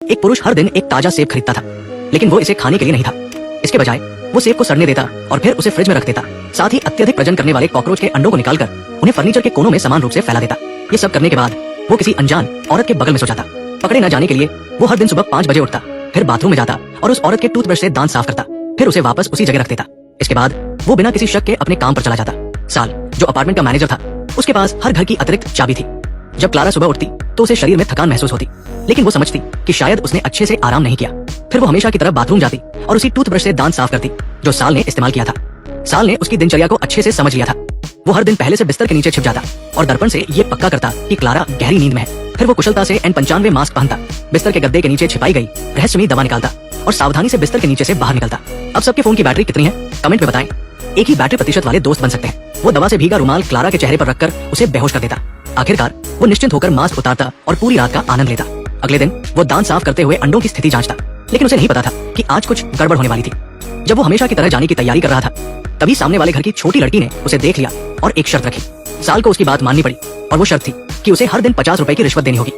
एक पुरुष हर दिन एक ताजा सेब खरीदता था, लेकिन वो इसे खाने के लिए नहीं था। इसके बजाय वो सेब को सड़ने देता और फिर उसे फ्रिज में रख देता। साथ ही अत्यधिक प्रजनन करने वाले कॉकरोच के अंडों को निकालकर उन्हें फर्नीचर के कोनों में समान रूप से फैला देता। ये सब करने के बाद वो किसी अनजान औरत के बगल में सो जाता। पकड़े न जाने के लिए वो हर दिन सुबह 5 बजे उठता, फिर बाथरूम में जाता और उस औरत के टूथब्रश से दांत साफ करता, फिर उसे वापस उसी जगह रख देता। इसके बाद वो बिना किसी शक के अपने काम पर चला जाता। साल, जो अपार्टमेंट का मैनेजर था, उसके पास हर घर की अतिरिक्त चाबी थी। जब क्लारा सुबह उठती तो उसे शरीर में थकान महसूस होती, लेकिन वो समझती कि शायद उसने अच्छे से आराम नहीं किया। फिर वो हमेशा की तरह बाथरूम जाती और उसी टूथब्रश से दांत साफ करती जो साल ने इस्तेमाल किया था। साल ने उसकी दिनचर्या को अच्छे से समझ लिया था। वो हर दिन पहले से बिस्तर के नीचे छिप जाता और दर्पण से ये पक्का करता कि क्लारा गहरी नींद में है। फिर वो कुशलता से N95 मास्क पहनता, बिस्तर के गद्दे के नीचे छिपाई गई रहस्यमयी दवा निकालता और सावधानी से बिस्तर के नीचे से बाहर निकलता। अब सबके फोन की बैटरी कितनी है, कमेंट में बताएं। एक ही बैटरी प्रतिशत वाले दोस्त बन सकते हैं। वो दवा से भीगा रुमाल क्लारा के चेहरे पर रखकर उसे बेहोश कर देता। आखिरकार वो निश्चिंत होकर मास्क उतारता और पूरी रात का आनंद लेता। अगले दिन वो दांत साफ करते हुए अंडों की स्थिति जांचता, लेकिन उसे नहीं पता था कि आज कुछ गड़बड़ होने वाली थी। जब वो हमेशा की तरह जाने की तैयारी कर रहा था, तभी सामने वाले घर की छोटी लड़की ने उसे देख लिया और एक शर्त रखी। साल को उसकी बात माननी पड़ी और वो शर्त थी कि उसे हर दिन 50 रुपए की रिश्वत देनी होगी।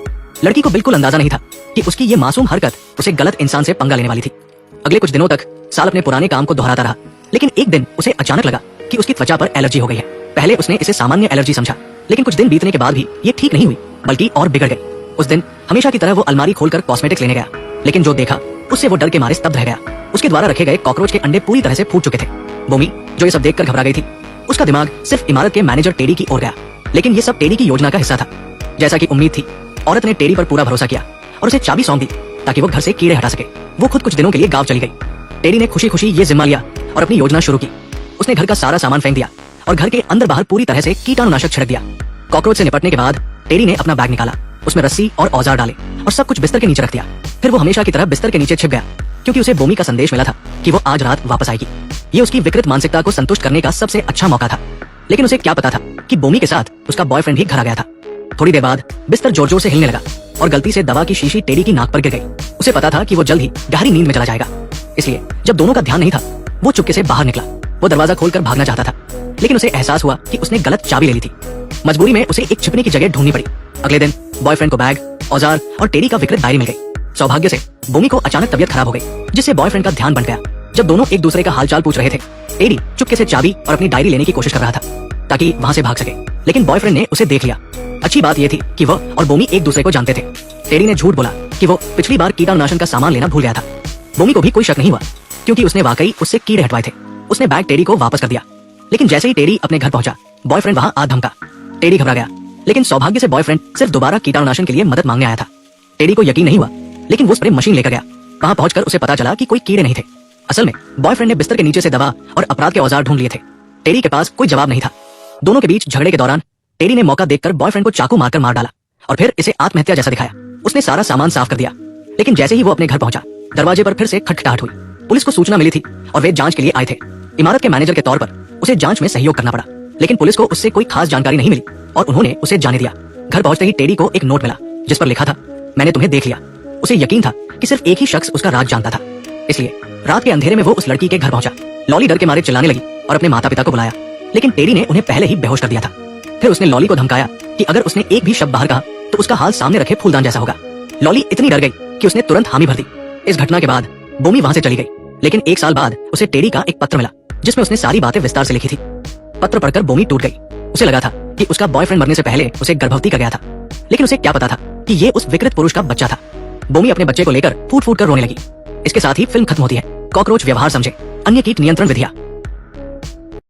लड़की को बिल्कुल अंदाजा नहीं था कि उसकी ये मासूम हरकत उसे गलत इंसान से पंगा लेने वाली थी। अगले कुछ दिनों तक साल अपने पुराने काम को दोहराता रहा, लेकिन एक दिन उसे अचानक लगा कि उसकी त्वचा पर एलर्जी हो गई है। पहले उसने इसे सामान्य एलर्जी समझा, लेकिन कुछ दिन बीतने के बाद भी ये ठीक नहीं हुई, बल्कि और बिगड़ गई। उस दिन हमेशा की तरह वो अलमारी खोलकर कॉस्मेटिक्स लेने गया, लेकिन जो देखा उससे वो डर के मारे स्तब्ध रह गया। उसके द्वारा रखे गए कॉकरोच के अंडे पूरी तरह से फूट चुके थे। बोमी, जो ये सब देखकर घबरा गई थी, उसका दिमाग सिर्फ इमारत के मैनेजर टेडी की ओर गया, लेकिन ये सब टेडी की योजना का हिस्सा था। जैसा कि उम्मीद थी, औरत ने टेडी पर पूरा भरोसा किया और उसे चाबी सौंप दी ताकि वो घर से कीड़े हटा सके। वो खुद कुछ दिनों के लिए गांव चली गई। टेडी ने खुशी खुशी ये जिम्मा लिया और अपनी योजना शुरू की। उसने घर का सारा सामान फेंक दिया और घर के अंदर बाहर पूरी तरह से कीटाणुनाशक छिड़क दिया। कॉकरोच से निपटने के बाद टेडी ने अपना बैग निकाला, उसमें रस्सी और औजार डाले और सब कुछ बिस्तर के नीचे रख दिया। फिर वो हमेशा की तरह बिस्तर के नीचे छिप गया, क्योंकि उसे बोमी का संदेश मिला था कि वो आज रात वापस आएगी। ये उसकी विकृत मानसिकता को संतुष्ट करने का सबसे अच्छा मौका था, लेकिन उसे क्या पता था कि बोमी के साथ उसका बॉयफ्रेंड भी घर आ गया था। थोड़ी देर बाद बिस्तर जोर जोर से हिलने लगा और गलती से दवा की शीशी टेडी की नाक पर गिर गई। उसे पता था कि वो जल्द ही गहरी नींद में चला जाएगा, इसलिए जब दोनों का ध्यान नहीं था, वो चुपके से बाहर निकला। वो दरवाजा खोलकर भागना चाहता था, लेकिन उसे एहसास हुआ कि उसने गलत चाबी ले ली थी। मजबूरी में उसे एक छिपने की जगह ढूंढनी पड़ी। अगले दिन बॉयफ्रेंड को बैग, औजार और टेडी का विकृत डायरी मिल गई। सौभाग्य से बोमी को अचानक तबीयत खराब हो गई, जिससे बॉयफ्रेंड का ध्यान बंट गया। जब दोनों एक दूसरे का हालचाल पूछ रहे थे, टेडी चुपके से चाबी और अपनी डायरी लेने की कोशिश कर रहा था ताकि वहां से भाग सके, लेकिन बॉयफ्रेंड ने उसे देख लिया। अच्छी बात यह थी कि वह और बोमी एक दूसरे को जानते थे। टेडी ने झूठ बोला कि वो पिछली बार कीटाणुनाशक का सामान लेना भूल गया था। बोमी को भी कोई शक नहीं हुआ, क्योंकि उसने वाकई उससे कीड़े हटवाए थे। उसने बैग टेडी को वापस कर दिया, लेकिन जैसे ही टेडी अपने घर पहुंचा, बॉयफ्रेंड वहां आ धमका। टेडी घबरा गया, लेकिन सौभाग्य से बॉयफ्रेंड सिर्फ दोबारा कीटाणुनाशक के लिए मदद मांगने आया था। टेडी को यकीन नहीं हुआ, लेकिन वो स्प्रे मशीन लेकर गया। वहां पहुंचकर उसे पता चला कि कोई कीड़े नहीं थे। असल में बॉयफ्रेंड ने बिस्तर के नीचे से दवा और अपराध के औजार ढूंढ लिए थे। टेडी के पास कोई जवाब नहीं था। दोनों के बीच झगड़े के दौरान टेडी ने मौका देखकर बॉयफ्रेंड को चाकू मारकर मार डाला और फिर इसे आत्महत्या जैसा दिखाया। उसने सारा सामान साफ कर दिया, लेकिन जैसे ही वो अपने घर पहुंचा, दरवाजे पर फिर से खटखटाहट हुई। पुलिस को सूचना मिली थी और वे जांच के लिए आए थे। इमारत के मैनेजर के तौर पर उसे जांच में सहयोग करना पड़ा, लेकिन पुलिस को उससे कोई खास जानकारी नहीं मिली और उन्होंने उसे जाने दिया। घर पहुंचते ही टेडी को एक नोट मिला, जिस पर लिखा था, मैंने तुम्हें देख लिया। उसे यकीन था कि सिर्फ एक ही शख्स उसका राज जानता था, इसलिए रात के अंधेरे में वो उस लड़की के घर पहुंचा। लॉली डर के मारे चिल्लाने लगी और अपने माता पिता को बुलाया, लेकिन टेडी ने उन्हें पहले ही बेहोश कर दिया था। फिर उसने लॉली को धमकाया कि अगर उसने एक भी शब्द बाहर कहा तो उसका हाल सामने रखे फूलदान जैसा होगा। लॉली इतनी डर गई कि उसने तुरंत हामी भर दी। इस घटना के बाद बोमी वहां से चली गई, लेकिन एक साल बाद उसे टेडी का एक पत्र मिला, जिसमें उसने सारी बातें विस्तार से लिखी थी। पत्र पढ़कर बोमी टूट गई। उसे लगा था कि उसका बॉयफ्रेंड मरने से पहले उसे गर्भवती कर गया था, लेकिन उसे क्या पता था कि ये उस विकृत पुरुष का बच्चा था। बोमी अपने बच्चे को लेकर फूट फूट कर रोने लगी। इसके साथ ही फिल्म खत्म होती है। कॉकरोच व्यवहार समझे, अन्य कीट नियंत्रण विधियां।